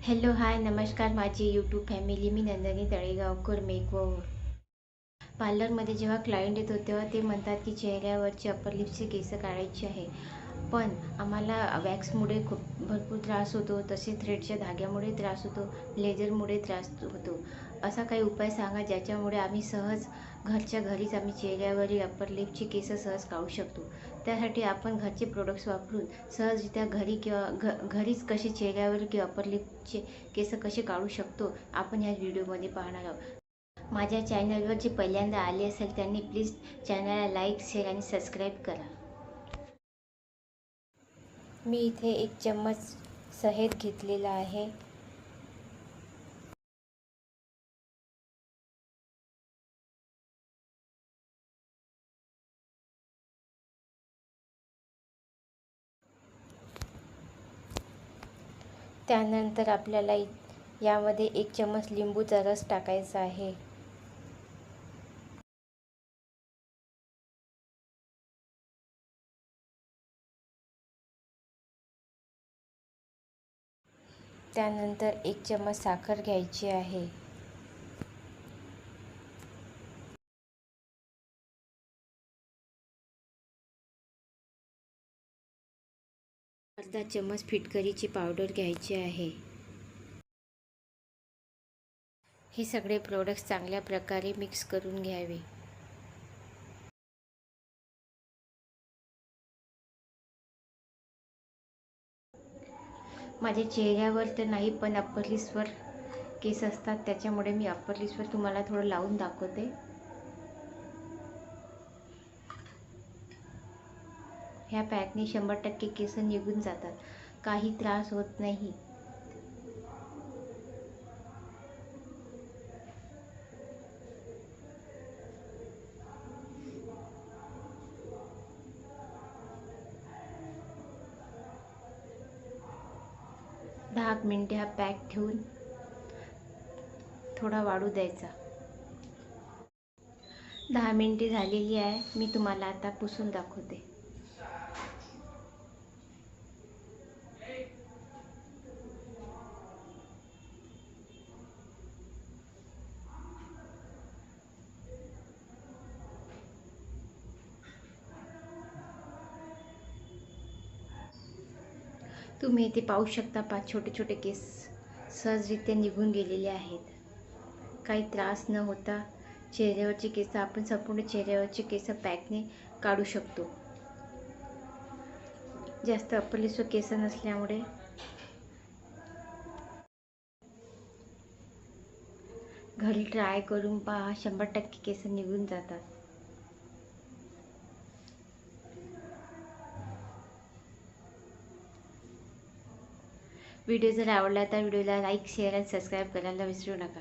Hello hi नमस्कार माझी YouTube family. मी Nandini Talegaonkar makeover. पार्लरमध्ये जेव्हा क्लायंट येतो तेव्हा ते म्हणतात की चेहऱ्यावरची अप्पर लिप्सची केस काढायची आहे, पण आम्हाला वॅक्समुळे खूप भरपूर त्रास होतो, तसे थ्रेडच्या धाग्यामुळे त्रास होतो, लेझरमुळे त्रास होतो. असा काही उपाय सांगा ज्याच्यामुळे आम्ही सहज घरच्या घरीच आम्ही चेहऱ्यावरील अप्पर लिपची केस सहज काढू शकतो. त्यासाठी आपण घरचे प्रोडक्ट्स वापरून सहजरित्या घरी किंवा घरीच कसे चेहऱ्यावर किंवा अप्पर लिपचे केस कसे काढू शकतो आपण ह्या व्हिडिओमध्ये पाहणार आहोत. माझ्या चॅनलवर जे पहिल्यांदा आले असेल त्यांनी प्लीज चॅनलला लाईक शेअर आणि सबस्क्राईब करा. मी इथे 1 चम्मच शहद घेतलेला आहे. त्यानंतर आपल्याला यामध्ये 1 चम्मच लिंबूचा रस टाकायचा आहे. त्यानंतर 1 चम्मच साखर घ्यायची आहे. अर्धा चम्मच फिटकरीची पावडर घ्यायची आहे. हे सगळे प्रोडक्ट्स चांगल्या प्रकारे मिक्स करून घ्यावे. माझ्या चेहऱ्यावर तर नाही, पण अप्पर लिप्सवर केस असतात, त्याच्यामुळे मी अप्पर लिप्सवर तुम्हाला थोडं लावून दाखवते. ह्या पॅकने 100% केस निघून जातात, काही त्रास होत नाही. दहा मिनिटे हा पॅक ठेवून थोडा वाढू द्यायचा. 10 मिनिटे झालेली आहे. मी तुम्हाला आता पुसून दाखवते. तुम्ही इथे पाहू शकता 5 छोटे छोटे केस सहजरित्या निघून गेलेले आहेत. काही त्रास न होता चेहऱ्यावरचे केस आपण संपूर्ण चेहऱ्यावरचे केस पॅकने काढू शकतो. जास्त अप्पर लिप्सवर केस नसल्यामुळे घरी ट्राय करून पहा, 100% केस निघून जातात. व्हिडिओ जर आवडला तर व्हिडिओला लाईक शेअर आणि सबस्क्राईब करायला विसरू नका.